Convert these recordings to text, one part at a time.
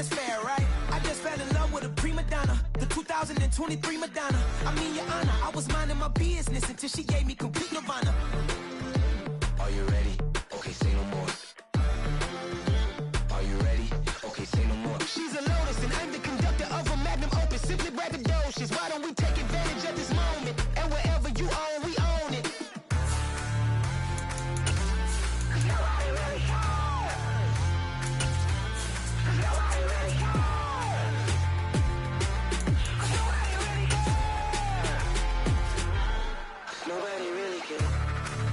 That's fair, right? I just fell in love with a prima donna, the 2023 Madonna. I mean, Your Honor, I was minding my business until she gave me complete nirvana. Are you ready? Okay, say no more. Are you ready? Okay, say no more. She's a lotus and I'm the conductor of a magnum opus. Simply braggadocious. Why don't we take advantage of this moment? And wherever you own, we own it. Cause nobody really cares. Cause nobody really cares. Cause nobody really cares. Nobody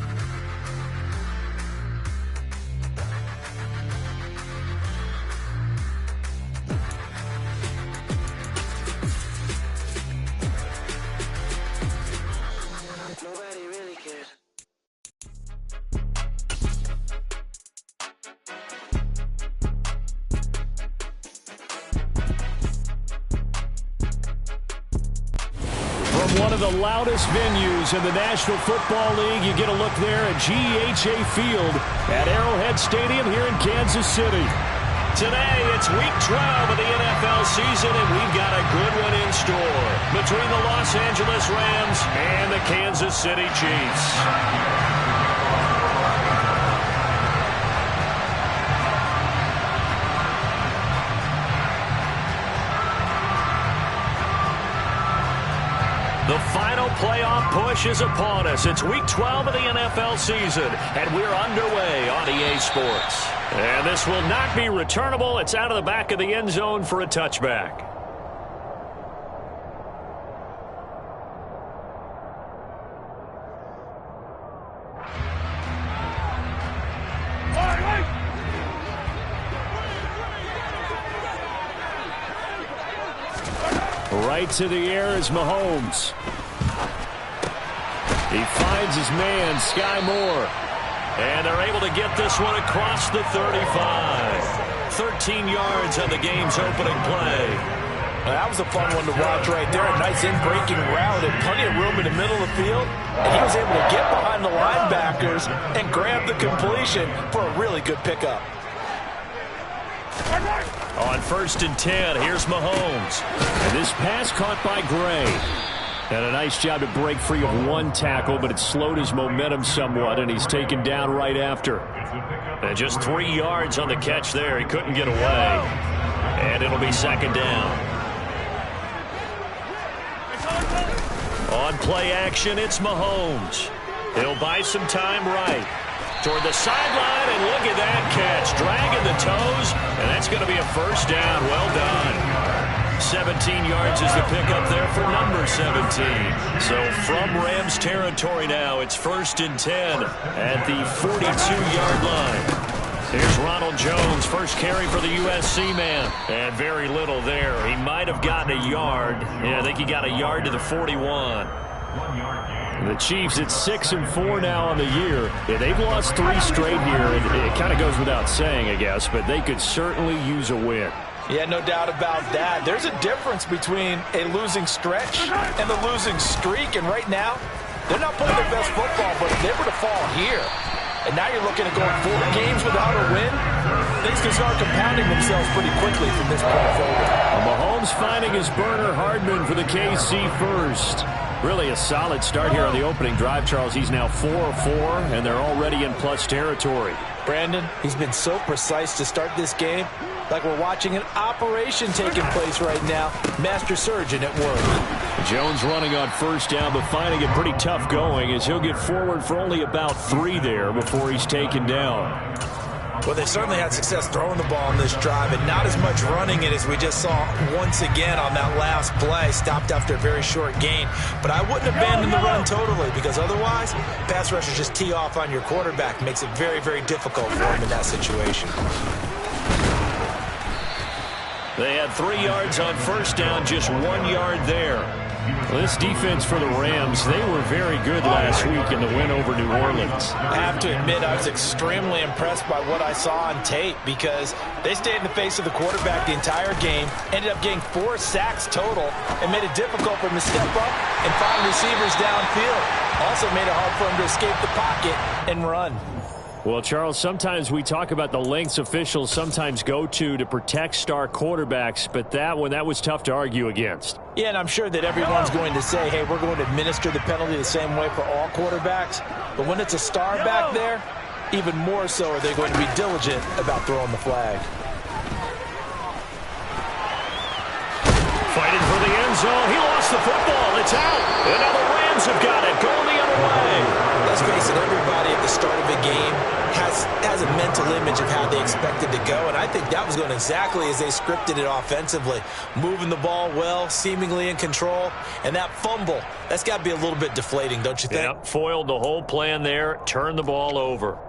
really cares. Nobody really cares. From one of the loudest venues in the National Football League, you get a look there at GEHA Field at Arrowhead Stadium here in Kansas City. Today, it's Week 12 of the NFL season, and we've got a good one in store between the Los Angeles Rams and the Kansas City Chiefs. The final playoff push is upon us. It's Week 12 of the NFL season, and we're underway on EA Sports. And this will not be returnable. It's out of the back of the end zone for a touchback. Right to the air is Mahomes. He finds his man, Sky Moore. And they're able to get this one across the 35. 13 yards on the game's opening play. That was a fun one to watch right there. A nice in-breaking route and plenty of room in the middle of the field. And he was able to get behind the linebackers and grab the completion for a really good pickup. On 1st and 10, here's Mahomes. And this pass caught by Gray. And a nice job to break free of one tackle, but it slowed his momentum somewhat, and he's taken down right after. And just 3 yards on the catch there. He couldn't get away. And it'll be 2nd down. On play action, it's Mahomes. He'll buy some time right. Toward the sideline, and look at that catch. Dragging the toes, and that's going to be a 1st down. Well done. 17 yards is the pickup there for number 17. So from Rams territory now, it's 1st and 10 at the 42-yard line. Here's Ronald Jones, first carry for the USC man. And very little there. He might have gotten a yard. Yeah, I think he got a yard to the 41. The Chiefs at 6-4 now on the year. Yeah, they've lost 3 straight here. It kind of goes without saying, I guess, but they could certainly use a win. Yeah, no doubt about that. There's a difference between a losing stretch and the losing streak. And right now, they're not playing their best football, but if they were to fall here, and now you're looking at going 4 games without a win, things can start compounding themselves pretty quickly from this point forward. Mahomes finding his burner, Hardman for the KC first. Really a solid start here on the opening drive, Charles. He's now 4 of 4, and they're already in plus territory. Brandon, he's been so precise to start this game, like we're watching an operation taking place right now. Master surgeon at work. Jones running on 1st down, but finding it pretty tough going as he'll get forward for only about 3 there before he's taken down. Well, they certainly had success throwing the ball in this drive, and not as much running it as we just saw once again on that last play. Stopped after a very short gain. But I wouldn't abandon the run totally, because otherwise, pass rushers just tee off on your quarterback. Makes it very, very difficult for him in that situation. They had 3 yards on 1st down, just 1 yard there. Well, this defense for the Rams, they were very good last week in the win over New Orleans. I have to admit, I was extremely impressed by what I saw on tape, because they stayed in the face of the quarterback the entire game, ended up getting 4 sacks total, and made it difficult for him to step up and find receivers downfield. Also made it hard for him to escape the pocket and run. Well, Charles, sometimes we talk about the lengths officials sometimes go to protect star quarterbacks, but that was tough to argue against. Yeah, and I'm sure that everyone's going to say, hey, we're going to administer the penalty the same way for all quarterbacks. But when it's a star back there, even more so are they going to be diligent about throwing the flag. Fighting for the end zone. He lost the football. It's out. And now the Rams have got it. Going the other way. Let's face it, everybody at the start of a game has a mental image of how they expect it to go, and I think that was going exactly as they scripted it offensively. Moving the ball well, seemingly in control, and that fumble, that's got to be a little bit deflating, don't you think? Yep, foiled the whole plan there, turned the ball over.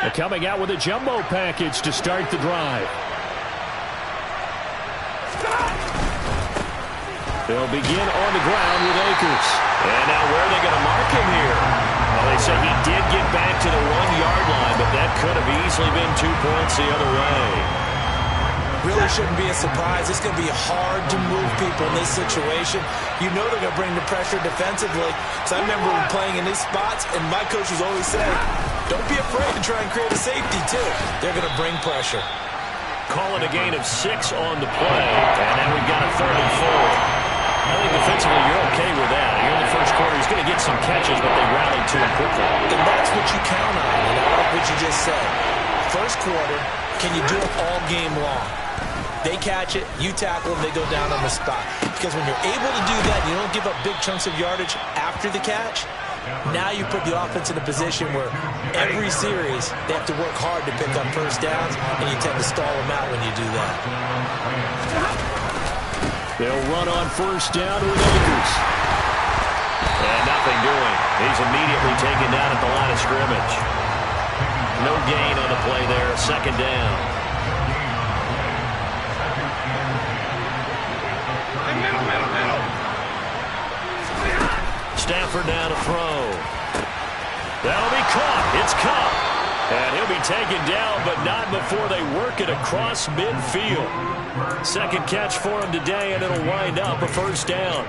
They're coming out with a jumbo package to start the drive. They'll begin on the ground with Akers. And now where are they going to mark him here? Well, they say he did get back to the 1-yard line, but that could have easily been 2 points the other way. Really shouldn't be a surprise. It's going to be hard to move people in this situation. You know they're going to bring the pressure defensively. So I remember playing in these spots, and my coach was always saying, don't be afraid to try and create a safety, too. They're going to bring pressure. Calling a gain of 6 on the play, and now we've got a 3rd and 4. I think defensively you're okay with that. Here in the first quarter, he's going to get some catches, but they rallied to him quickly. And that's what you count on, and I like what you just said. First quarter, can you do it all game long? They catch it, you tackle them, they go down on the spot. Because when you're able to do that, you don't give up big chunks of yardage after the catch. Now you put the offense in a position where every series they have to work hard to pick up first downs, and you tend to stall them out when you do that. They'll run on first down with Akers. And nothing doing. He's immediately taken down at the line of scrimmage. No gain on the play there. 2nd down. Middle. Stafford now to throw. That'll be caught. It's caught. And he'll be taken down, but not before they work it across midfield. 2nd catch for him today, and it'll wind up a 1st down.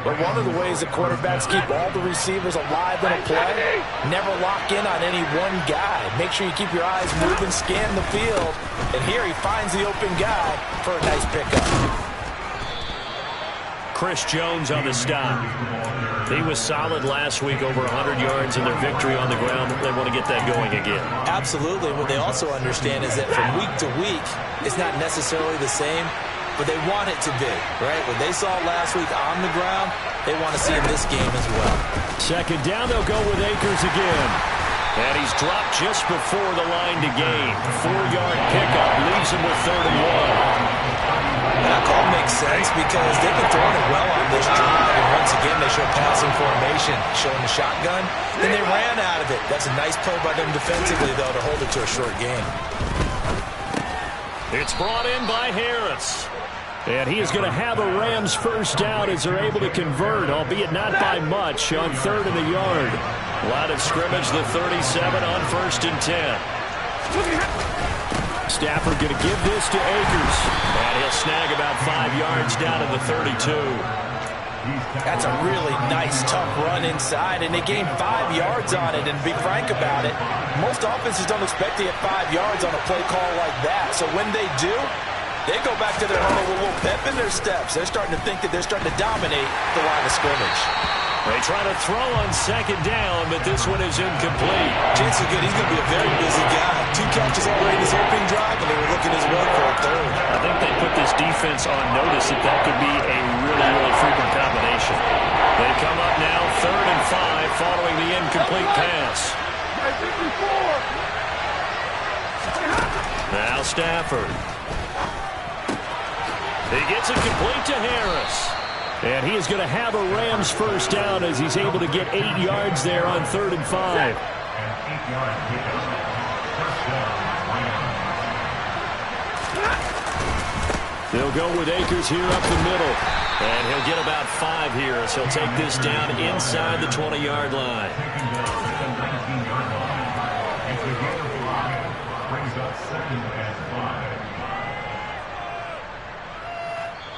But one of the ways the quarterbacks keep all the receivers alive in a play, never lock in on any one guy. Make sure you keep your eyes moving, scan the field. And here he finds the open guy for a nice pickup. Chris Jones on the stop. He was solid last week, over 100 yards in their victory on the ground. They want to get that going again. Absolutely. What they also understand is that from week to week, it's not necessarily the same, but they want it to be, right? What they saw last week on the ground, they want to see in this game as well. 2nd down, they'll go with Akers again. And he's dropped just before the line to gain. 4-yard pickup leaves him with 3rd and 1. And that call makes sense because they've been throwing it well on this drive. And once again, they show passing formation, showing the shotgun. Then they ran out of it. That's a nice play by them defensively, though, to hold it to a short game. It's brought in by Harris. And he is going to have a Rams 1st down as they're able to convert, albeit not by much, on 3rd and a yard. Line of scrimmage, the 37 on 1st and 10. Stafford going to give this to Akers. And he'll snag about 5 yards down to the 32. That's a really nice, tough run inside, and they gained 5 yards on it. And to be frank about it, most offenses don't expect to get 5 yards on a play call like that. So when they do, they go back to their huddle with a little pep in their steps. They're starting to think that they're starting to dominate the line of scrimmage. They try to throw on 2nd down, but this one is incomplete. Chance is good. He's going to be a very busy guy. 2 catches already in his opening drive, and they were looking his way for a 3rd. I think they put this defense on notice that could be a really frequent combination. They come up now, 3rd and 5, following the incomplete pass. Now Stafford. He gets it complete to Harris. And he is going to have a Rams 1st down as he's able to get 8 yards there on 3rd and 5. They'll go with Akers here up the middle. And he'll get about 5 here as he'll take this down inside the 20-yard line.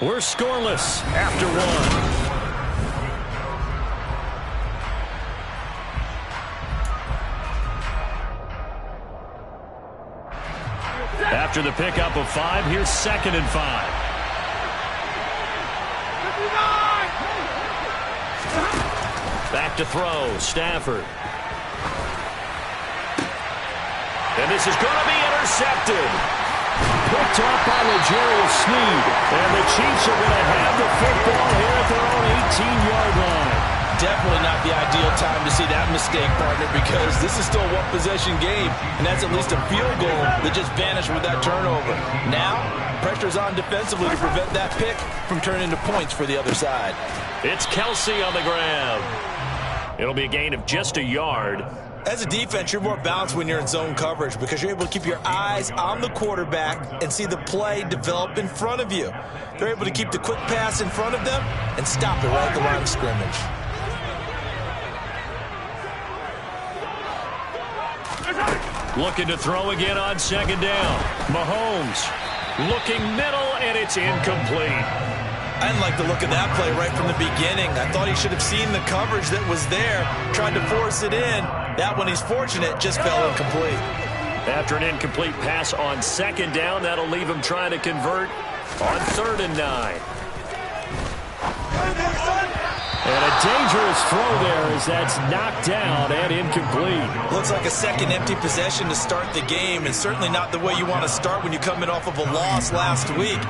We're scoreless after 1. After the pickup of 5, here's 2nd and 5. Back to throw, Stafford. And this is going to be intercepted. Picked off by L'Jarius Sneed. And the Chiefs are going to have the football here at their own 18-yard line. Definitely not the ideal time to see that mistake, partner, because this is still a one-possession game, and that's at least a field goal that just vanished with that turnover. Now, pressure's on defensively to prevent that pick from turning into points for the other side. It's Kelsey on the ground. It'll be a gain of just a yard. As a defense, you're more balanced when you're in zone coverage because you're able to keep your eyes on the quarterback and see the play develop in front of you. They're able to keep the quick pass in front of them and stop it right at the line of scrimmage. Looking to throw again on 2nd down. Mahomes looking middle, and it's incomplete. I didn't like the look of that play right from the beginning. I thought he should have seen the coverage that was there, tried to force it in. That one, he's fortunate, just fell incomplete. After an incomplete pass on 2nd down, that'll leave him trying to convert on 3rd and 9. And a dangerous throw there as that's knocked down and incomplete. Looks like a second empty possession to start the game, and certainly not the way you want to start when you're coming off of a loss last week.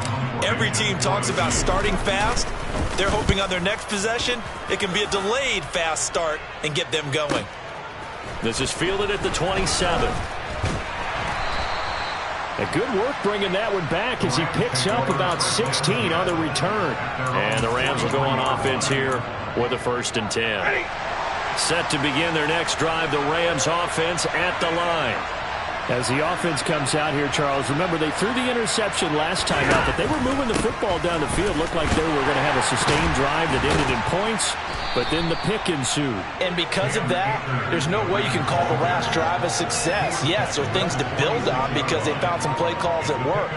Every team talks about starting fast. They're hoping on their next possession it can be a delayed fast start and get them going. This is fielded at the 27. A good work bringing that one back as he picks up about 16 on the return. And the Rams will go on offense here with a 1st and 10. Set to begin their next drive, the Rams offense at the line. As the offense comes out here, Charles, remember they threw the interception last time out, but they were moving the football down the field. Looked like they were going to have a sustained drive that ended in points, but then the pick ensued. And because of that, there's no way you can call the last drive a success. Yes, there are things to build on because they found some play calls that work.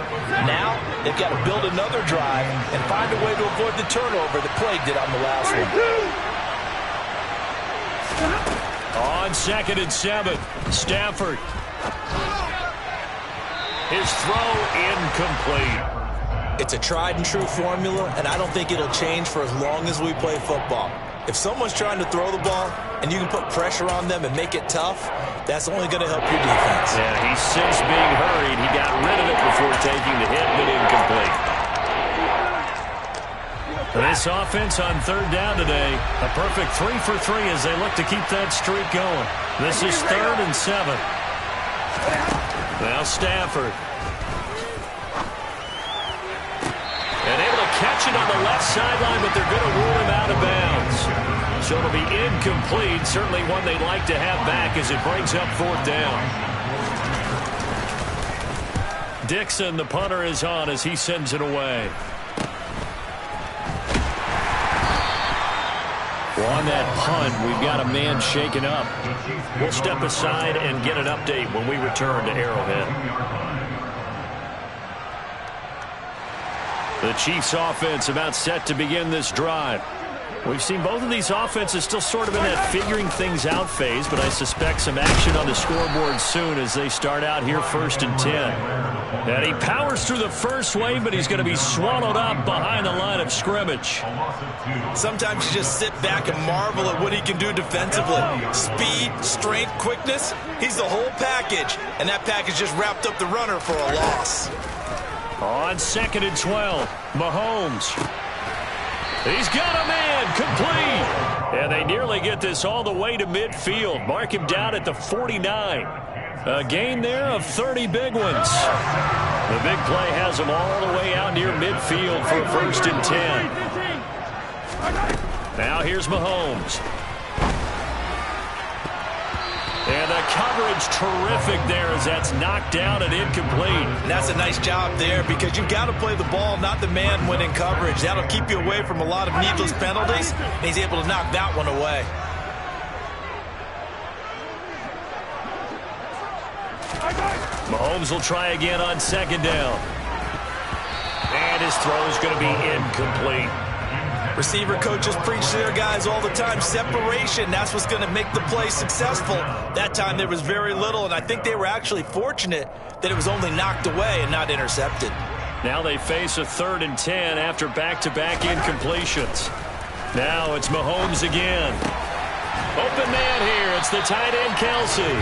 Now, they've got to build another drive and find a way to avoid the turnover that plagued it on the last one. On 2nd and 7, Stafford. His throw incomplete. It's a tried and true formula, and I don't think it'll change for as long as we play football. If someone's trying to throw the ball and you can put pressure on them and make it tough, that's only going to help your defense. Yeah, he's since being hurried. He got rid of it before taking the hit, but incomplete. This offense on 3rd down today, a perfect 3 for 3 as they look to keep that streak going. This is 3rd and 7. Now Stafford. And able to catch it on the left sideline, but they're going to rule him out of bounds. So it'll be incomplete. Certainly one they'd like to have back as it brings up 4th down. Dixon, the punter, is on as he sends it away. On that punt, we've got a man shaken up. We'll step aside and get an update when we return to Arrowhead. The Chiefs offense about set to begin this drive. We've seen both of these offenses still sort of in that figuring things out phase, but I suspect some action on the scoreboard soon as they start out here 1st and 10. And he powers through the first wave, but he's going to be swallowed up behind the line of scrimmage. Sometimes you just sit back and marvel at what he can do defensively. Speed, strength, quickness, he's the whole package. And that package just wrapped up the runner for a loss. On 2nd and 12, Mahomes. He's got a man, complete. And they nearly get this all the way to midfield. Mark him down at the 49. A gain there of 30 big ones. The big play has them all the way out near midfield for a 1st and 10. Now here's Mahomes. And the coverage terrific there as that's knocked down and incomplete. And that's a nice job there because you've got to play the ball, not the man when in coverage. That'll keep you away from a lot of needless penalties, and he's able to knock that one away. Mahomes will try again on 2nd down. And his throw is going to be incomplete. Receiver coaches preach to their guys all the time. Separation, that's what's going to make the play successful. That time there was very little, and I think they were actually fortunate that it was only knocked away and not intercepted. Now they face a 3rd and 10 after back-to-back incompletions. Now it's Mahomes again. Open man here. It's the tight end, Kelsey.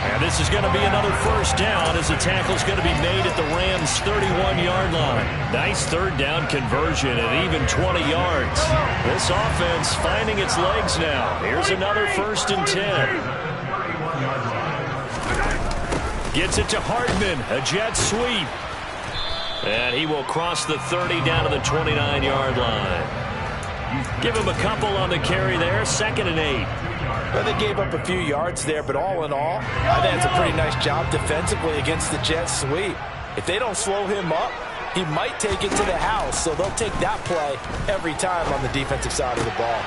And this is going to be another first down as the tackle's going to be made at the Rams' 31-yard line. Nice 3rd down conversion and even 20 yards. This offense finding its legs now. Here's another 1st and 10. Gets it to Hardman. A jet sweep. And he will cross the 30 down to the 29-yard line. Give him a couple on the carry there. 2nd and 8. Well, they gave up a few yards there, but all in all, I think it's a pretty nice job defensively against the jet sweep. If they don't slow him up, he might take it to the house, so they'll take that play every time on the defensive side of the ball.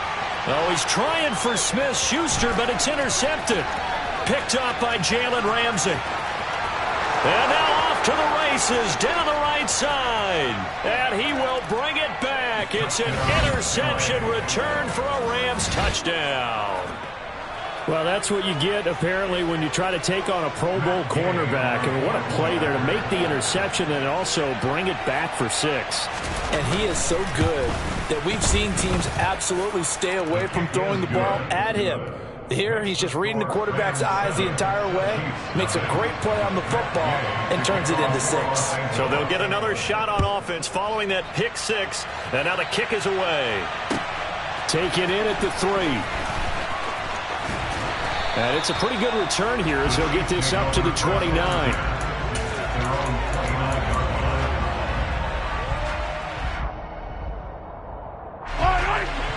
Oh, he's trying for Smith-Schuster, but it's intercepted. Picked up by Jalen Ramsey. And now off to the races down the right side. And he will bring it back. It's an interception return for a Rams touchdown. Well, that's what you get, apparently, when you try to take on a Pro Bowl cornerback. I mean, what a play there to make the interception and also bring it back for 6. And he is so good that we've seen teams absolutely stay away from throwing the ball at him. Here, he's just reading the quarterback's eyes the entire way, makes a great play on the football, and turns it into 6. So they'll get another shot on offense following that pick 6, and now the kick is away. Taken in at the 3. And it's a pretty good return here as he'll get this up to the 29.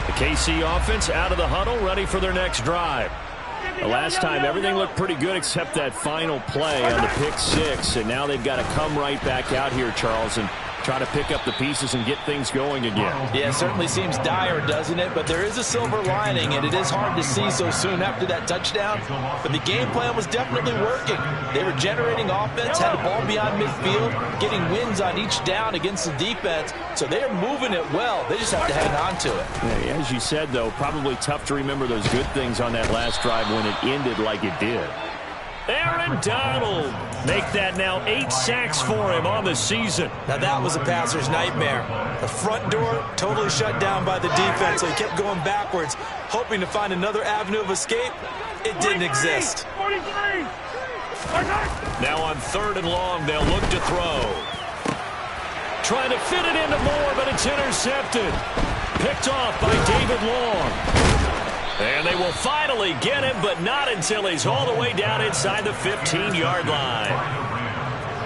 The KC offense out of the huddle, ready for their next drive. The last time, everything looked pretty good except that final play on the pick 6. And now they've got to come right back out here, Charles, and try to pick up the pieces and get things going again. Yeah, it certainly seems dire, doesn't it? But there is a silver lining, and it is hard to see so soon after that touchdown. But the game plan was definitely working. They were generating offense, had the ball beyond midfield, getting wins on each down against the defense. So they are moving it well. They just have to hang on to it. Yeah, as you said, though, probably tough to remember those good things on that last drive when it ended like it did. Aaron Donald. Make that now 8 sacks for him on the season. Now that was a passer's nightmare. The front door totally shut down by the defense, so he kept going backwards, hoping to find another avenue of escape. It didn't exist. Now on 3rd and long, they'll look to throw. Trying to fit it into Moore, but it's intercepted. Picked off by David Long. And they will finally get him, but not until he's all the way down inside the 15-yard line.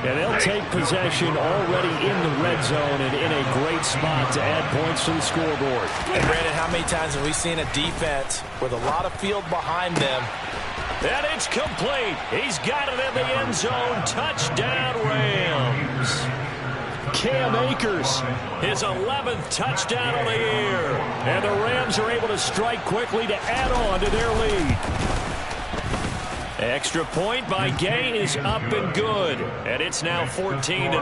And they'll take possession already in the red zone and in a great spot to add points to the scoreboard. And Brandon, how many times have we seen a defense with a lot of field behind them? And it's complete. He's got it in the end zone. Touchdown, Rams. Cam Akers, his 11th touchdown of the year. And the Rams are able to strike quickly to add on to their lead. Extra point by Gay is up and good. And it's now 14-0. 14,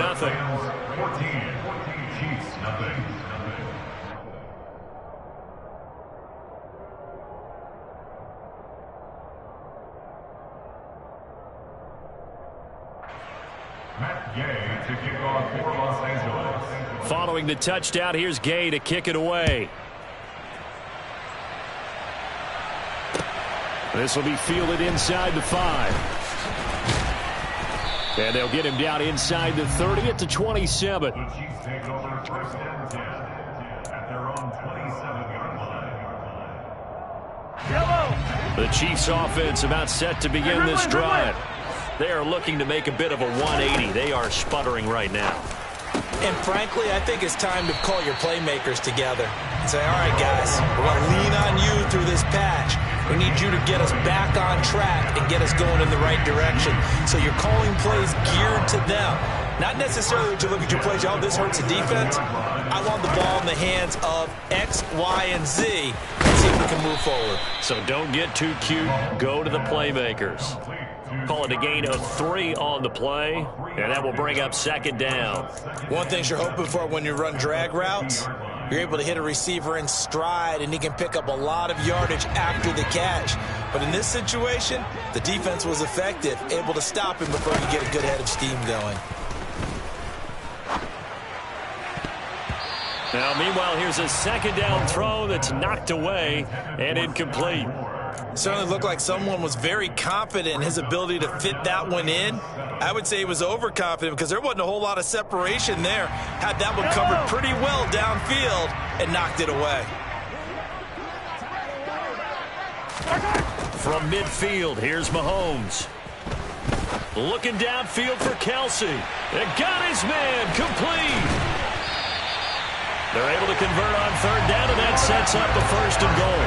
Chiefs, nothing. Matt Gay to kick off for Los Angeles. Following the touchdown, here's Gay to kick it away. This will be fielded inside the 5. And they'll get him down inside the 30 at the 27. The Chiefs take over 1st and 10 at their own 27-yard line. The Chiefs offense about set to begin this drive. They are looking to make a bit of a 180. They are sputtering right now. And frankly, I think it's time to call your playmakers together and say, all right, guys, we're going to lean on you through this patch. We need you to get us back on track and get us going in the right direction. So you're calling plays geared to them. Not necessarily that you look at your plays, oh, this hurts the defense. I want the ball in the hands of X, Y, and Z and see if we can move forward. So don't get too cute. Go to the playmakers. Call it a gain of 3 on the play, and that will bring up 2nd down. One thing you're hoping for when you run drag routes, you're able to hit a receiver in stride, and he can pick up a lot of yardage after the catch. But in this situation, the defense was effective, able to stop him before he could get a good head of steam going. Now, meanwhile, here's a second down throw that's knocked away and incomplete. Certainly looked like someone was very confident in his ability to fit that one in. I would say he was overconfident because there wasn't a whole lot of separation there. Had that one covered pretty well downfield and knocked it away. From midfield, here's Mahomes. Looking downfield for Kelsey. It got his man complete. They're able to convert on third down, and that sets up the 1st and goal.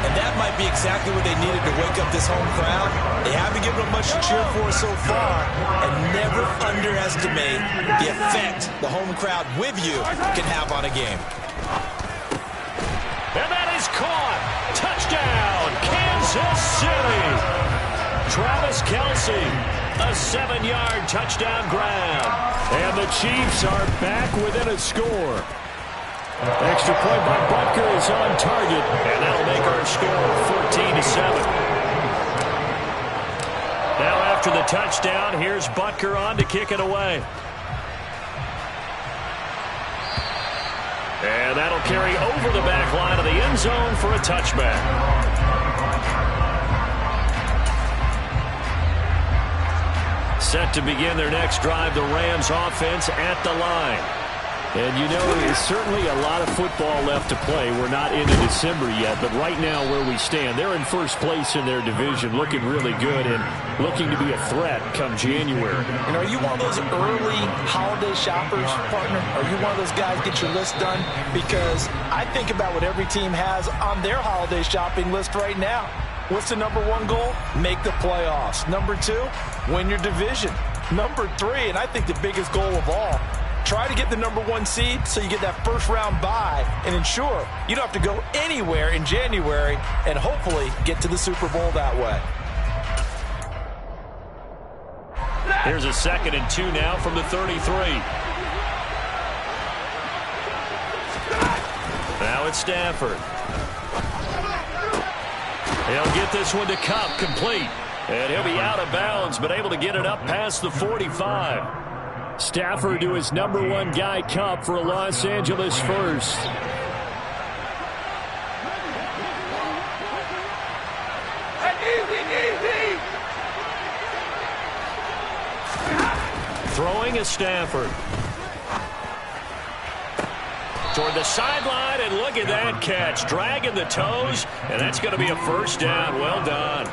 And that might be exactly what they needed to wake up this home crowd. They haven't given them much to cheer for so far, and never underestimate the effect the home crowd with you can have on a game. And that is caught. Touchdown, Kansas City. Travis Kelsey, a 7-yard touchdown grab. And the Chiefs are back within a score. Extra point by Butker is on target, and that'll make our score 14-7. Now after the touchdown, here's Butker on to kick it away. And that'll carry over the back line of the end zone for a touchback. Set to begin their next drive, the Rams offense at the line. And you know, there's certainly a lot of football left to play. We're not into December yet, but right now where we stand, they're in first place in their division, looking really good and looking to be a threat come January. And are you one of those early holiday shoppers, partner? Are you one of those guys get your list done? Because I think about what every team has on their holiday shopping list right now. What's the number 1 goal? Make the playoffs. Number 2, win your division. Number 3, and I think the biggest goal of all, try to get the number 1 seed so you get that first-round bye and ensure you don't have to go anywhere in January and hopefully get to the Super Bowl that way. Here's a 2nd and 2 now from the 33. Now it's Stafford. He'll get this one to Kupp, complete. And he'll be out of bounds, but able to get it up past the 45. Stafford to his number 1 guy, Kupp, for a Los Angeles first. Throwing is Stafford. Toward the sideline, and look at that catch. Dragging the toes, and that's going to be a first down. Well done.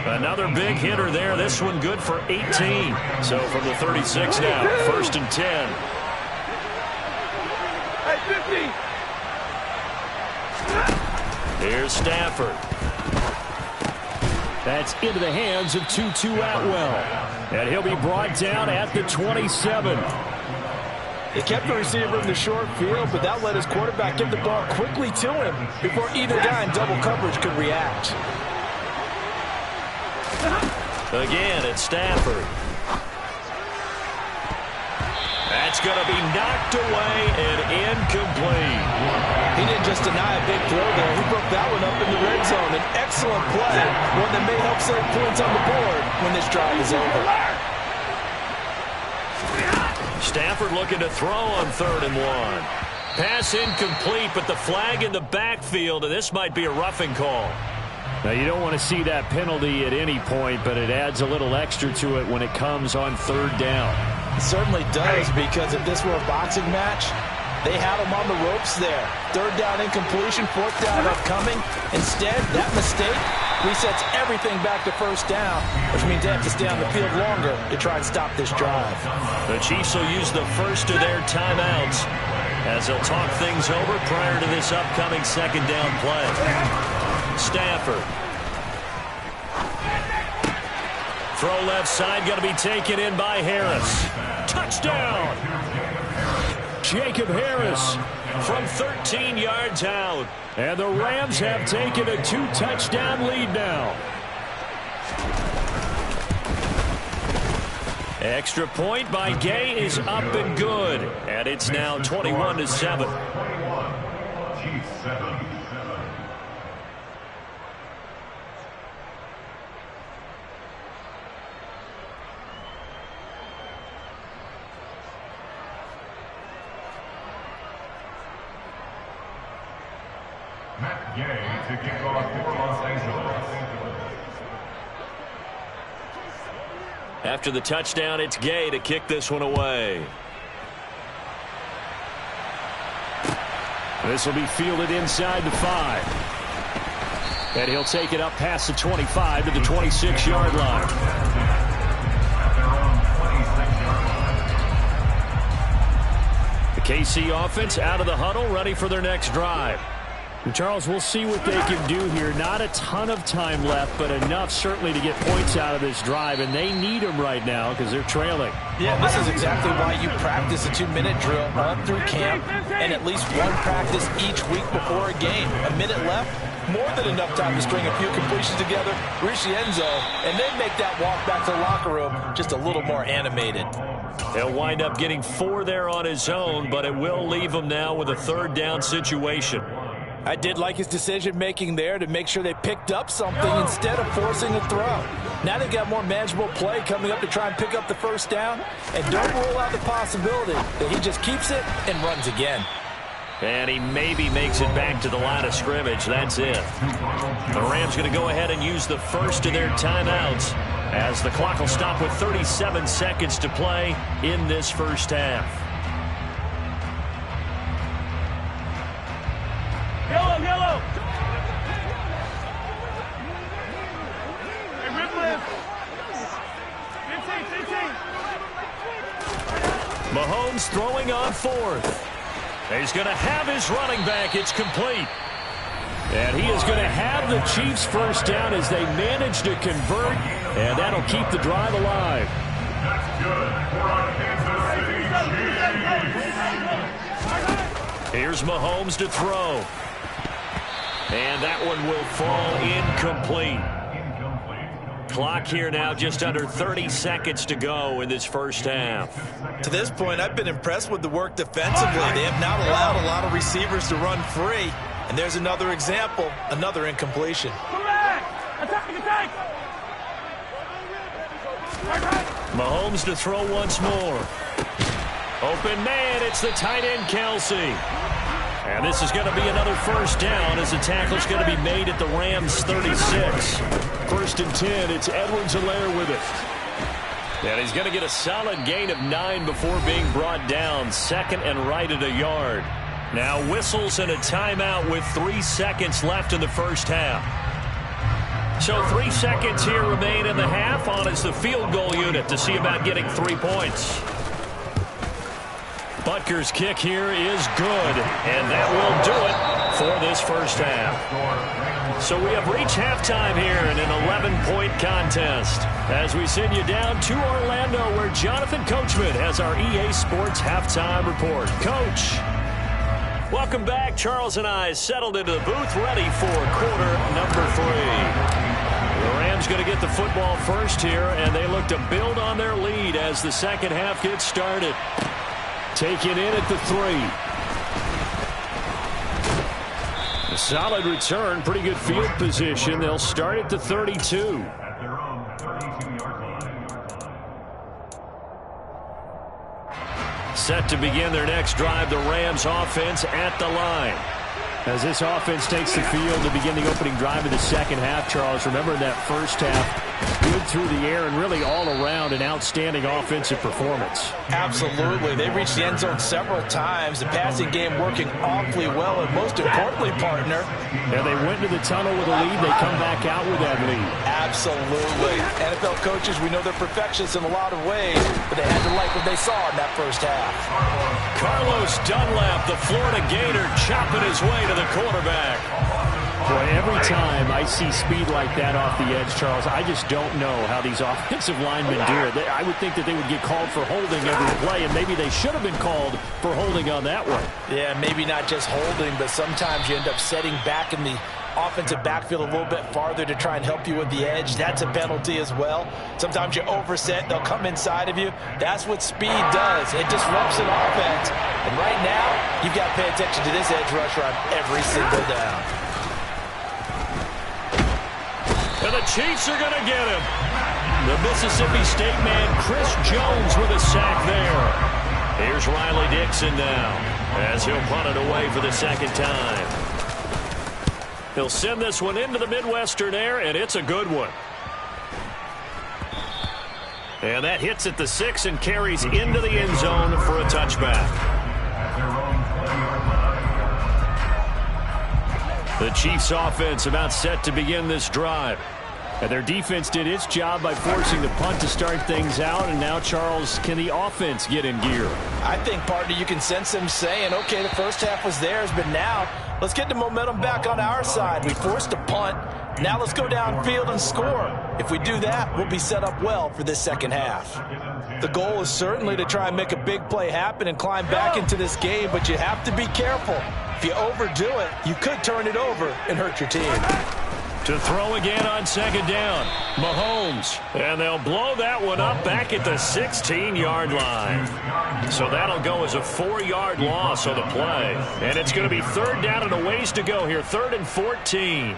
Another big hitter there. This one good for 18. So from the 36 now, 1st and 10. Here's Stafford. That's into the hands of Tutu Atwell. And he'll be brought down at the 27. He kept the receiver in the short field, but that let his quarterback get the ball quickly to him before either guy in double coverage could react. Again, it's Stafford. That's going to be knocked away and incomplete. He didn't just deny a big throw there. He broke that one up in the red zone. An excellent play, one that may help save points on the board when this drive is over. Stafford looking to throw on 3rd and 1. Pass incomplete, but the flag in the backfield, and this might be a roughing call. Now, you don't want to see that penalty at any point, but it adds a little extra to it when it comes on 3rd down. It certainly does, because if this were a boxing match, they had him on the ropes there. 3rd down incompletion, 4th down upcoming. Instead, that mistake resets everything back to 1st down, which means they have to stay on the field longer to try and stop this drive. The Chiefs will use the first of their timeouts as they'll talk things over prior to this upcoming 2nd down play. Stafford. Throw left side, going to be taken in by Harris. Touchdown! Jacob Harris from 13 yards out. And the Rams have taken a 2-touchdown lead now. Extra point by Gay is up and good. And it's now 21-7. 21, Chiefs 7. Matt Gay to kick off for Los Angeles. After the touchdown, it's Gay to kick this one away. This will be fielded inside the 5. And he'll take it up past the 25 to the 26-yard line. The KC offense out of the huddle, ready for their next drive. And Charles, we'll see what they can do here. Not a ton of time left, but enough certainly to get points out of this drive, and they need them right now because they're trailing. Yeah, this is exactly why you practice a 2-minute drill all through camp and at least one practice each week before a game. A minute left, more than enough time to string a few completions together, reach the end zone, and then make that walk back to the locker room just a little more animated. He'll wind up getting 4 there on his own, but it will leave him now with a 3rd down situation. I did like his decision-making there to make sure they picked up something instead of forcing a throw. Now they've got more manageable play coming up to try and pick up the 1st down, and don't rule out the possibility that he just keeps it and runs again. And he maybe makes it back to the line of scrimmage. That's it. The Rams going to go ahead and use the first of their timeouts as the clock will stop with 37 seconds to play in this first half. Yellow! Hey, Ripley! 15! Mahomes throwing on 4th. He's going to have his running back. It's complete. And he is going to have the Chiefs 1st down as they manage to convert, and that'll keep the drive alive. That's good for our Kansas City Chiefs. Here's Mahomes to throw. And that one will fall incomplete. Clock here now just under 30 seconds to go in this first half. To this point, I've been impressed with the work defensively. They have not allowed a lot of receivers to run free. And there's another example, another incompletion. Come back! Attack! Mahomes to throw once more. Open man, it's the tight end Kelsey. And this is going to be another 1st down as the tackle's going to be made at the Rams 36. 1st and 10, it's Edwards-Helaire with it. And he's going to get a solid gain of 9 before being brought down. 2nd and right at a yard. Now whistles and a timeout with 3 seconds left in the first half. So 3 seconds here remain in the half on as the field goal unit to see about getting 3 points. Butker's kick here is good, and that will do it for this first half. So we have reached halftime here in an 11-point contest as we send you down to Orlando where Jonathan Coachman has our EA Sports halftime report. Coach, welcome back. Charles and I settled into the booth ready for quarter number 3. The Rams going to get the football first here, and they look to build on their lead as the second half gets started. Taken in at the 3. A solid return, pretty good field position. They'll start at the 32. At their own 32-yard line. Set to begin their next drive, the Rams offense at the line. As this offense takes the field to begin the opening drive of the second half, Charles, remember in that first half, good through the air and really all around an outstanding offensive performance. Absolutely. They reached the end zone several times. The passing game working awfully well, and most importantly, partner. And they went to the tunnel with a lead. They come back out with that lead. Absolutely. NFL coaches, we know they're perfectionists in a lot of ways, but they had to like what they saw in that first half. Carlos Dunlap, the Florida Gator, chopping his way to the quarterback. Boy, every time I see speed like that off the edge, Charles, I just don't know how these offensive linemen do it. I would think that they would get called for holding every play, and maybe they should have been called for holding on that one. Yeah, maybe not just holding, but sometimes you end up setting back in the offensive backfield a little bit farther to try and help you with the edge, that's a penalty as well. Sometimes you overset, they'll come inside of you. That's what speed does. It disrupts an offense. And right now, you've got to pay attention to this edge rusher on every single down. And the Chiefs are going to get him. The Mississippi State man, Chris Jones, with a sack there. Here's Riley Dixon now, as he'll punt it away for the second time. He'll send this one into the Midwestern air, and it's a good one. And that hits at the 6 and carries into the end zone for a touchback. The Chiefs offense about set to begin this drive. And their defense did its job by forcing the punt to start things out. And now, Charles, can the offense get in gear? I think, partner, you can sense them saying, okay, the first half was theirs, but now let's get the momentum back on our side. We forced a punt. Now let's go downfield and score. If we do that, we'll be set up well for this second half. The goal is certainly to try and make a big play happen and climb back into this game, but you have to be careful. If you overdo it, you could turn it over and hurt your team. To throw again on second down, Mahomes. And they'll blow that one up back at the 16-yard line. So that'll go as a 4-yard loss on the play. And it's going to be third down and a ways to go here, 3rd and 14.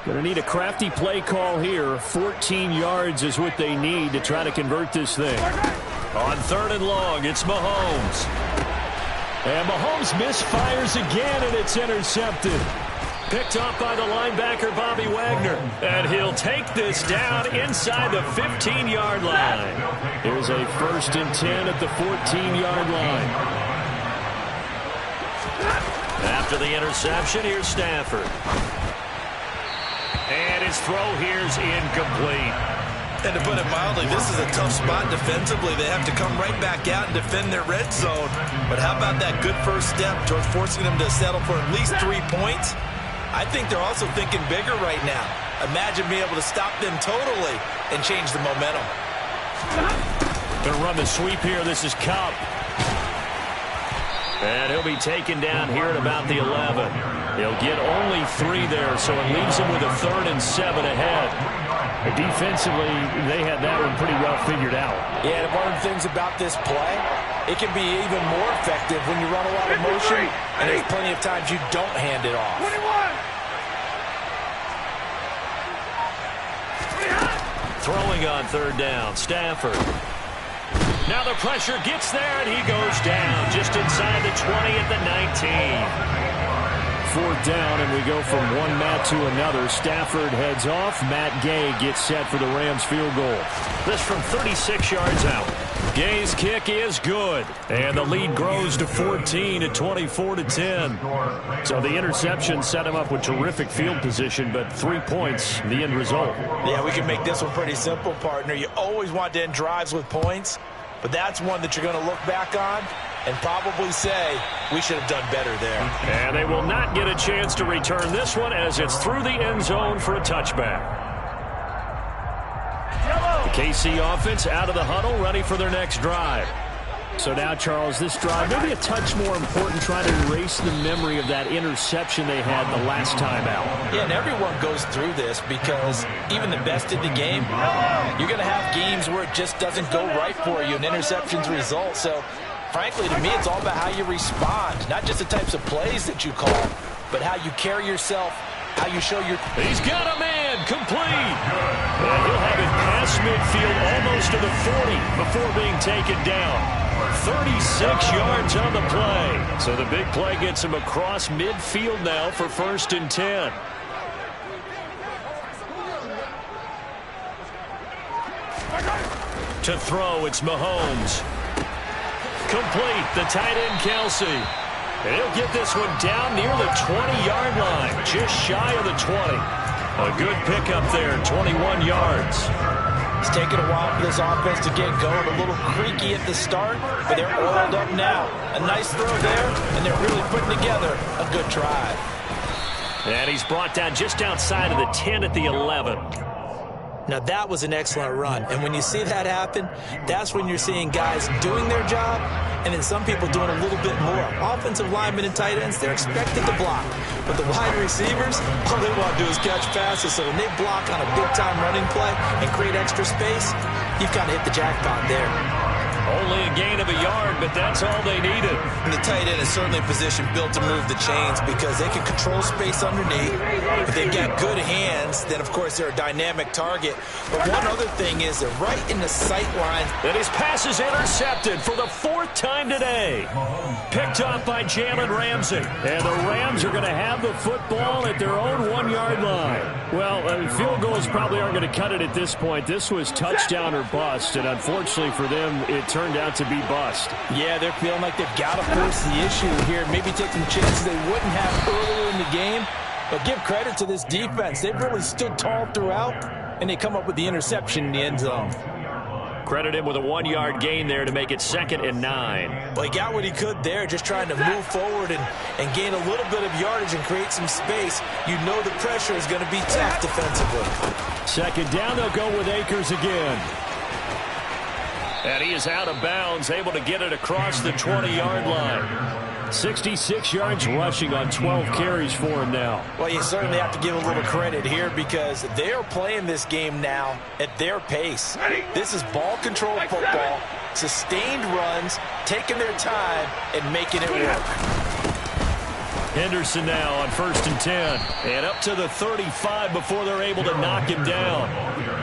Going to need a crafty play call here. 14 yards is what they need to try to convert this thing. On 3rd and long, it's Mahomes. And Mahomes misfires again, and it's intercepted. Picked off by the linebacker, Bobby Wagner. And he'll take this down inside the 15-yard line. Here's a 1st and 10 at the 14-yard line. After the interception, here's Stafford. And his throw here's incomplete. And to put it mildly, this is a tough spot defensively. They have to come right back out and defend their red zone. But how about that good first step towards forcing them to settle for at least 3 points? I think they're also thinking bigger right now. Imagine being able to stop them totally and change the momentum. Gonna run the sweep here. This is Cup. And he'll be taken down here at about the 11. He'll get only 3 there, so it leaves him with a 3rd and 7 ahead. Defensively, they had that one pretty well figured out. Yeah, and one of the things about this play, it can be even more effective when you run a lot of motion, and there's plenty of times you don't hand it off. 21. Throwing on 3rd down, Stafford. Now the pressure gets there, and he goes down just inside the 20 at the 19. 4th down, and we go from one Matt to another. Stafford heads off. Matt Gay gets set for the Rams field goal. This from 36 yards out. Gay's kick is good, and the lead grows to 14 at 24-10. So the interception set him up with terrific field position, but 3 points, the end result. Yeah, we can make this one pretty simple, partner. You always want to end drives with points, but that's one that you're going to look back on and probably say, we should have done better there. And they will not get a chance to return this one as it's through the end zone for a touchback. The KC offense out of the huddle, ready for their next drive. So now, Charles, this drive maybe a touch more important, trying to erase the memory of that interception they had the last time out. Yeah, and everyone goes through this because even the best in the game, you're going to have games where it just doesn't go right for you and interceptions result. So, frankly, to me, it's all about how you respond, not just the types of plays that you call, but how you carry yourself, how you show your... He's got a man, complete. And he'll have it past midfield almost to the 40 before being taken down. 36 yards on the play. So the big play gets him across midfield now for 1st and 10. To throw, it's Mahomes. Complete, the tight end Kelsey. And he'll get this one down near the 20-yard line, just shy of the 20. A good pickup there, 21 yards. It's taken a while for this offense to get going. A little creaky at the start, but they're oiled up now. A nice throw there, and they're really putting together a good drive. And he's brought down just outside of the 10 at the 11. Now, that was an excellent run. And when you see that happen, that's when you're seeing guys doing their job and then some people doing a little bit more. Offensive linemen and tight ends, they're expected to block. But the wide receivers, all they want to do is catch passes. So when they block on a big-time running play and create extra space, you've kind of hit the jackpot there. Only a gain of a yard, but that's all they needed. And the tight end is certainly a position built to move the chains because they can control space underneath. If they've got good hands, then, of course, they're a dynamic target. But one other thing is they're right in the sight line. And his pass is intercepted for the 4th time today. Picked up by Jalen Ramsey. And the Rams are going to have the football at their own 1-yard line. Well, field goals probably aren't going to cut it at this point. This was touchdown or bust, and unfortunately for them, it turned out to be bust. Yeah, they're feeling like they've got to force the issue here. Maybe take some chances they wouldn't have earlier in the game. But give credit to this defense. They've really stood tall throughout, and they come up with the interception in the end zone. Credit him with a 1-yard gain there to make it 2nd and 9. Well, he got what he could there, just trying to move forward and gain a little bit of yardage and create some space. You know the pressure is going to be tough defensively. 2nd down, they'll go with Akers again. And he is out of bounds, able to get it across the 20-yard line. 66 yards rushing on 12 carries for him now. Well, you certainly have to give a little credit here because they're playing this game now at their pace. This is ball control football, sustained runs, taking their time, and making it work. Henderson now on 1st and 10. And up to the 35 before they're able to knock him down.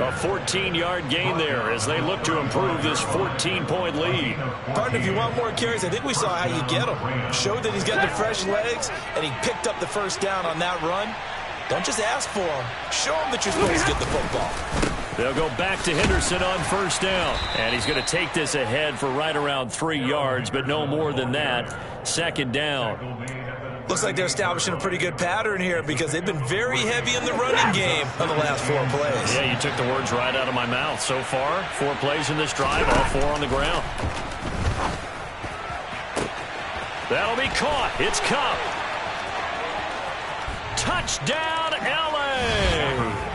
A 14-yard gain there as they look to improve this 14-point lead. Partner, if you want more carries, I think we saw how you get him. Showed that he's got the fresh legs, and he picked up the 1st down on that run. Don't just ask for him. Show him that you're supposed to get the football. They'll go back to Henderson on 1st down. And he's going to take this ahead for right around 3 yards, but no more than that. 2nd down. Looks like they're establishing a pretty good pattern here because they've been very heavy in the running game on the last 4 plays. Yeah, you took the words right out of my mouth. So far, 4 plays in this drive, all 4 on the ground. That'll be caught. It's Cup. Touchdown, L.A.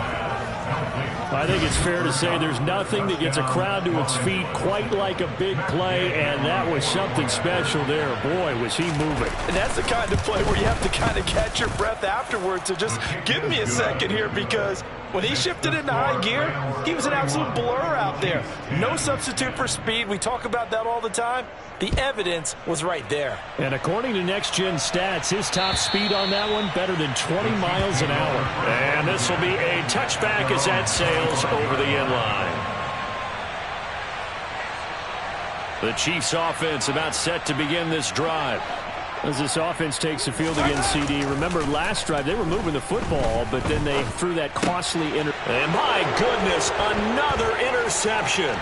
I think it's fair to say there's nothing that gets a crowd to its feet quite like a big play, and that was something special there. Boy, was he moving. And that's the kind of play where you have to kind of catch your breath afterwards. So just give me a second here because when he shifted into high gear, he was an absolute blur out there. No substitute for speed. We talk about that all the time. The evidence was right there. And according to Next Gen Stats, his top speed on that one better than 20 miles an hour. And this will be a touchback as that sails over the end line. The Chiefs offense about set to begin this drive. As this offense takes the field against CD. Remember last drive they were moving the football, but then they threw that costly and my goodness, another interception.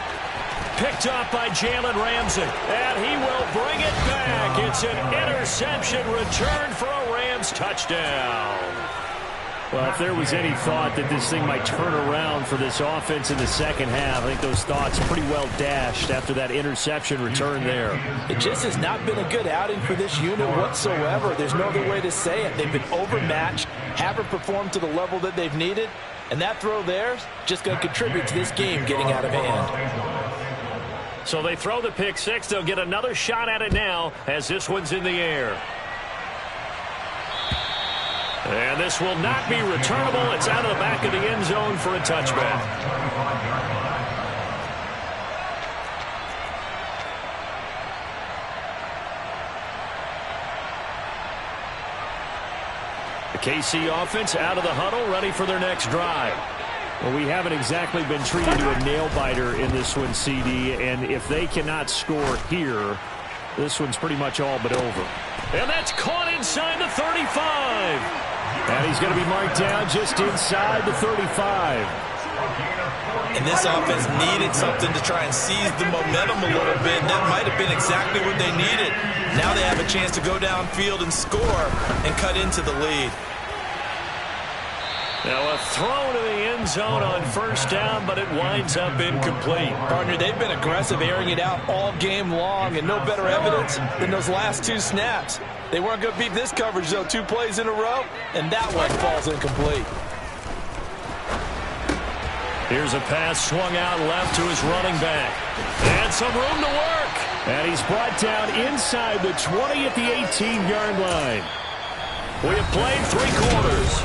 Picked up by Jalen Ramsey, and he will bring it back. It's an interception return for a Rams touchdown. Well, if there was any thought that this thing might turn around for this offense in the 2nd half, I think those thoughts are pretty well dashed after that interception return there. It just has not been a good outing for this unit whatsoever. There's no other way to say it. They've been overmatched, haven't performed to the level that they've needed, and that throw there is just going to contribute to this game getting out of hand. So they throw the pick 6. They'll get another shot at it now as this one's in the air. And this will not be returnable. It's out of the back of the end zone for a touchback. The KC offense out of the huddle, ready for their next drive. Well, we haven't exactly been treated to a nail-biter in this one, CD, and if they cannot score here, this one's pretty much all but over. And that's caught inside the 35. And he's going to be marked down just inside the 35. And this offense needed something to try and seize the momentum a little bit. That might have been exactly what they needed. Now they have a chance to go downfield and score and cut into the lead. Now a throw to the end zone on 1st down, but it winds up incomplete. Partner, they've been aggressive, airing it out all game long, and no better evidence than those last 2 snaps. They weren't going to beat this coverage, though, 2 plays in a row, and that one falls incomplete. Here's a pass swung out left to his running back. And some room to work. And he's brought down inside the 20 at the 18-yard line. We have played 3 quarters.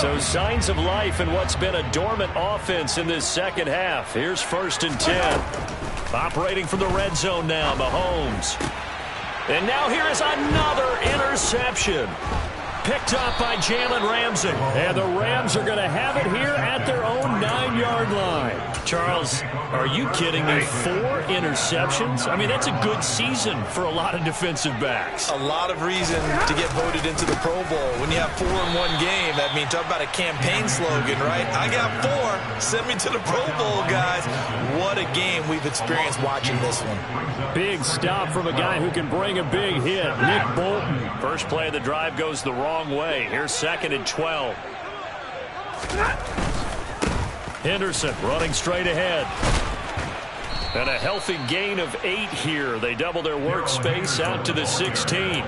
So signs of life in what's been a dormant offense in this second half. Here's 1st and 10. Operating from the red zone now, Mahomes. And now here is another interception. Picked up by Jalen Ramsey. And the Rams are going to have it here at their own 9-yard line. Charles, are you kidding me? 4 interceptions? I mean, that's a good season for a lot of defensive backs. A lot of reason to get voted into the Pro Bowl. When you have 4 in one game, that means talk about a campaign slogan, right? I got 4. Send me to the Pro Bowl, guys. What a game we've experienced watching this one. Big stop from a guy who can bring a big hit, Nick Bolton. First play of the drive goes the wrong way. Here's 2nd and 12. Henderson running straight ahead. And a healthy gain of 8 here. They double their workspace out to the 16.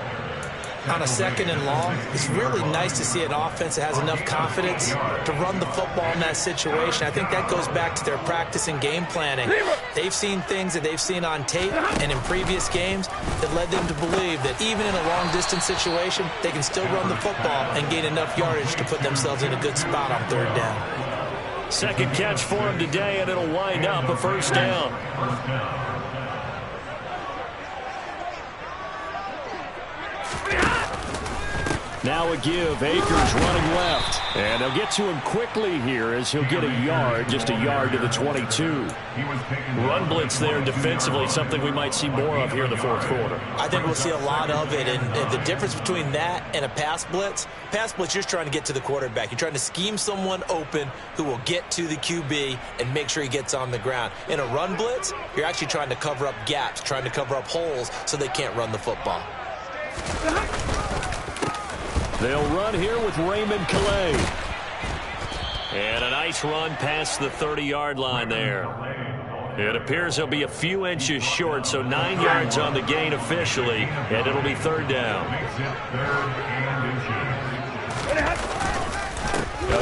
On a 2nd and long, it's really nice to see an offense that has enough confidence to run the football in that situation. I think that goes back to their practice and game planning. They've seen things that they've seen on tape and in previous games that led them to believe that even in a long-distance situation, they can still run the football and gain enough yardage to put themselves in a good spot on 3rd down. Second catch for him today, and it'll wind up a 1st down. Now a give. Akers running left. And they'll get to him quickly here as he'll get a yard, just a yard to the 22. Run blitz there defensively, something we might see more of here in the 4th quarter. I think we'll see a lot of it, and the difference between that and a pass blitz, you're just trying to get to the quarterback. You're trying to scheme someone open who will get to the QB and make sure he gets on the ground. In a run blitz, you're actually trying to cover up gaps, trying to cover up holes so they can't run the football. They'll run here with Raymond Calais. And a nice run past the 30-yard line there. It appears he'll be a few inches short, so 9 yards on the gain officially, and it'll be 3rd down.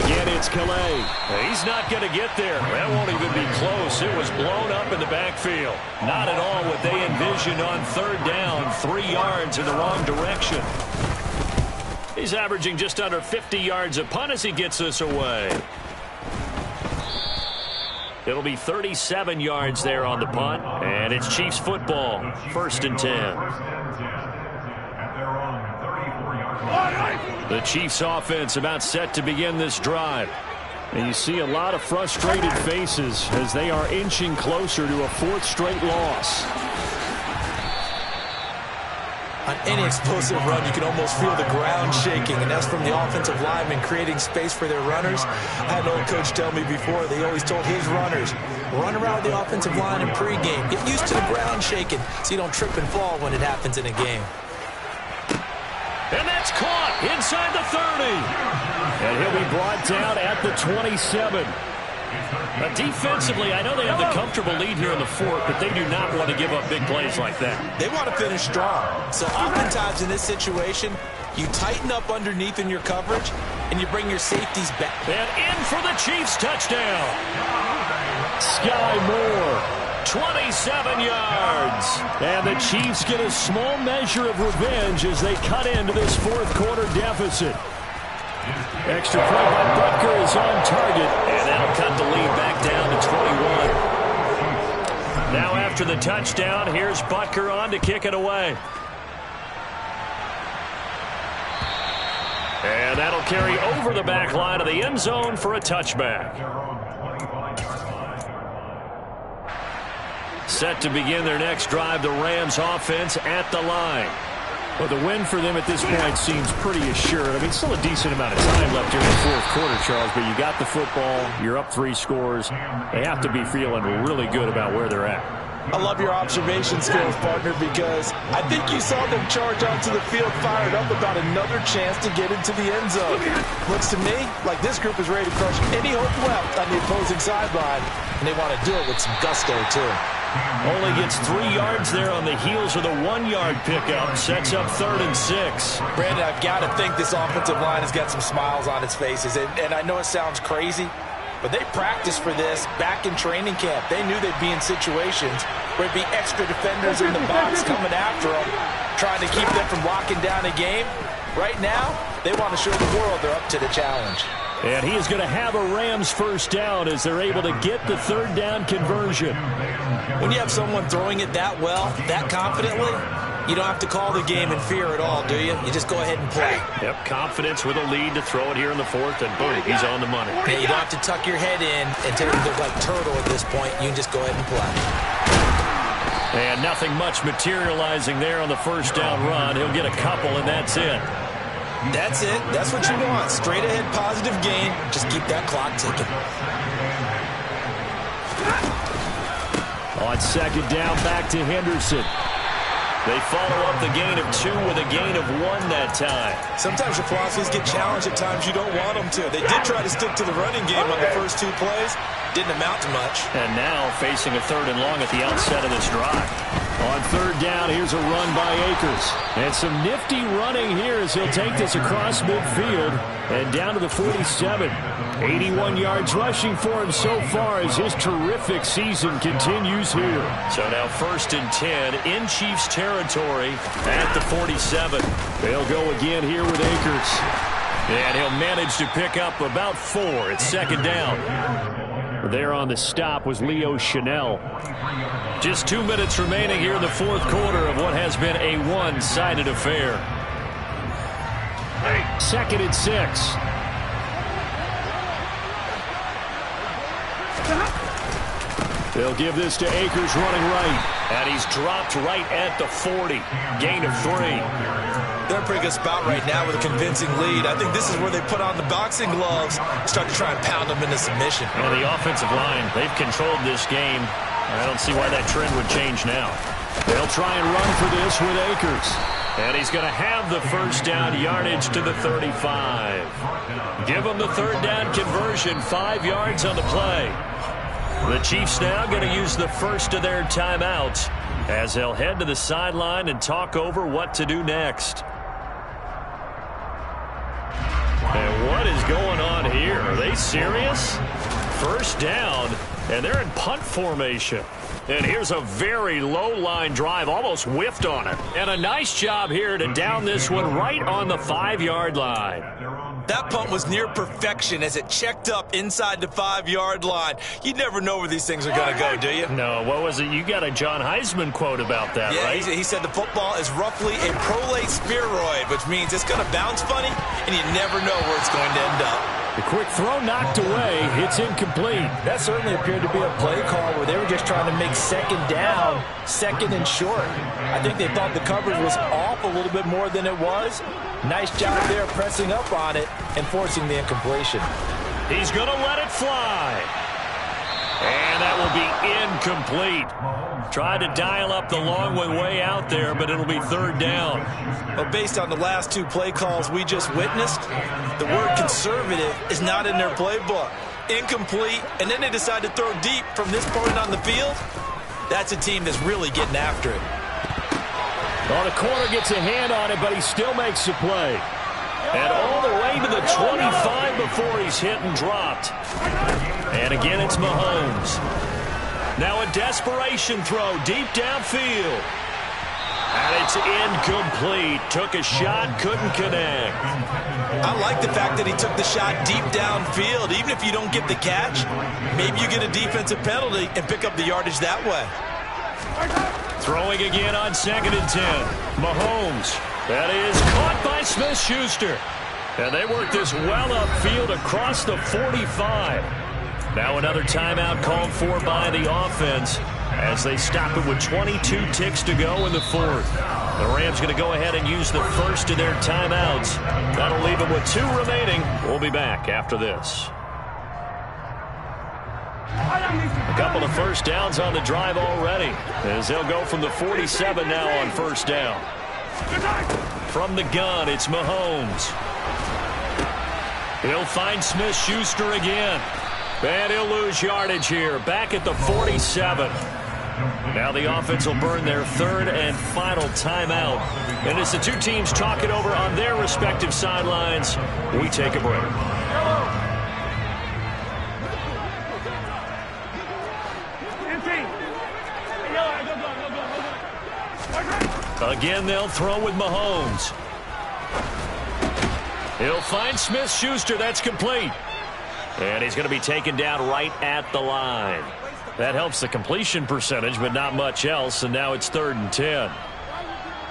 Again, it's Calais. He's not going to get there. That won't even be close. It was blown up in the backfield. Not at all what they envisioned on 3rd down. 3 yards in the wrong direction. He's averaging just under 50 yards a punt as he gets this away. It'll be 37 yards there on the punt, and it's Chiefs football. 1st and 10. The Chiefs offense about set to begin this drive. And you see a lot of frustrated faces as they are inching closer to a 4th straight loss. On any explosive run, you can almost feel the ground shaking, and that's from the offensive linemen creating space for their runners. I had an old coach tell me before, they always told his runners, run around the offensive line in pregame. Get used to the ground shaking so you don't trip and fall when it happens in a game. And that's caught inside the 30. And he'll be brought down at the 27. Defensively, I know they have the comfortable lead here in the 4th, but they do not want to give up big plays like that. They want to finish strong. So oftentimes in this situation, you tighten up underneath in your coverage, and you bring your safeties back. And in for the Chiefs touchdown. Sky Moore. 27 yards. And the Chiefs get a small measure of revenge as they cut into this 4th quarter deficit. Extra point by Butker is on target. And that'll cut the lead back down to 21. Now after the touchdown, here's Butker on to kick it away. And that'll carry over the back line of the end zone for a touchback. Set to begin their next drive, the Rams offense at the line. Well, the win for them at this point seems pretty assured. I mean, still a decent amount of time left here in the 4th quarter, Charles, but you got the football, you're up 3 scores. They have to be feeling really good about where they're at. I love your observation skills, partner, because I think you saw them charge onto the field fired up about another chance to get into the end zone. Looks to me like this group is ready to crush any hope left on the opposing sideline, and they want to do it with some gusto, too. Only gets 3 yards there on the heels of the 1-yard pickup. Sets up 3rd and 6. Brandon, I've got to think this offensive line has got some smiles on its faces. And I know it sounds crazy, but they practiced for this back in training camp. They knew they'd be in situations where there'd be extra defenders in the box coming after them, trying to keep them from locking down a game. Right now, they want to show the world they're up to the challenge. And he is going to have a Rams first down as they're able to get the 3rd down conversion. When you have someone throwing it that well, that confidently, you don't have to call the game in fear at all, do you? You just go ahead and play. Yep, confidence with a lead to throw it here in the 4th, and boom, he's on the money. Yeah, you don't have to tuck your head in and take it look like turtle at this point. You can just go ahead and play. And nothing much materializing there on the first down run. He'll get a couple, and that's it. That's it. That's what you want. Straight ahead positive gain. Just keep that clock ticking. On 2nd down, back to Henderson. They follow up the gain of 2 with a gain of 1 that time. Sometimes your philosophies get challenged at times you don't want them to. They did try to stick to the running game on the first 2 plays. Didn't amount to much. And now facing a 3rd and long at the outset of this drive. On 3rd down, here's a run by Akers. And some nifty running here as he'll take this across midfield and down to the 47. 81 yards rushing for him so far as his terrific season continues here. So now 1st and 10 in Chiefs territory at the 47. They'll go again here with Akers. And he'll manage to pick up about 4. It's 2nd down. There on the stop was Leo Chanel. Just 2 minutes remaining here in the 4th quarter of what has been a one-sided affair. 2nd and 6. They'll give this to Akers running right. And he's dropped right at the 40. Gain of 3. They're a pretty good spot right now with a convincing lead. I think this is where they put on the boxing gloves, start to try and pound them into submission. And the offensive line, they've controlled this game. I don't see why that trend would change now. They'll try and run for this with Akers. And he's going to have the first down yardage to the 35. Give him the 3rd down conversion, 5 yards on the play. The Chiefs now going to use the first of their timeouts as they'll head to the sideline and talk over what to do next. And what is going on here? Are they serious? First down, and they're in punt formation. And here's a very low-line drive, almost whiffed on it. And a nice job here to down this one right on the 5-yard line. That punt was near perfection as it checked up inside the 5-yard line. You never know where these things are going to go, do you? No, what was it? You got a John Heisman quote about that, yeah, right? He said the football is roughly a prolate spheroid, which means it's going to bounce funny, and you never know where it's going to end up. The quick throw knocked away. It's incomplete. That certainly appeared to be a play call where they were just trying to make 2nd down, 2nd and short. I think they thought the coverage was off a little bit more than it was. Nice job there pressing up on it and forcing the incompletion. He's going to let it fly. And that will be incomplete. Tried to dial up the long one way out there, but it'll be 3rd down. Well, based on the last 2 play calls we just witnessed, the word conservative is not in their playbook. Incomplete, and then they decide to throw deep from this point on the field. That's a team that's really getting after it. Well, the corner gets a hand on it, but he still makes the play. And all the way to the 25 before he's hit and dropped. And again, it's Mahomes. Now a desperation throw deep downfield. And it's incomplete. Took a shot, couldn't connect. I like the fact that he took the shot deep downfield. Even if you don't get the catch, maybe you get a defensive penalty and pick up the yardage that way. Throwing again on 2nd and 10. Mahomes. That is caught by Smith-Schuster. And they work this well upfield across the 45. Now another timeout called for by the offense as they stop it with 22 ticks to go in the 4th. The Rams going to go ahead and use the first of their timeouts. That'll leave them with 2 remaining. We'll be back after this. A couple of first downs on the drive already as they'll go from the 47 now on first down. From the gun, it's Mahomes. He'll find Smith-Schuster again. And he'll lose yardage here, back at the 47. Now the offense will burn their third and final timeout. And as the two teams talk it over on their respective sidelines, we take a break. Again, they'll throw with Mahomes. He'll find Smith-Schuster. That's complete. And he's going to be taken down right at the line. That helps the completion percentage, but not much else, and now it's 3rd and 10.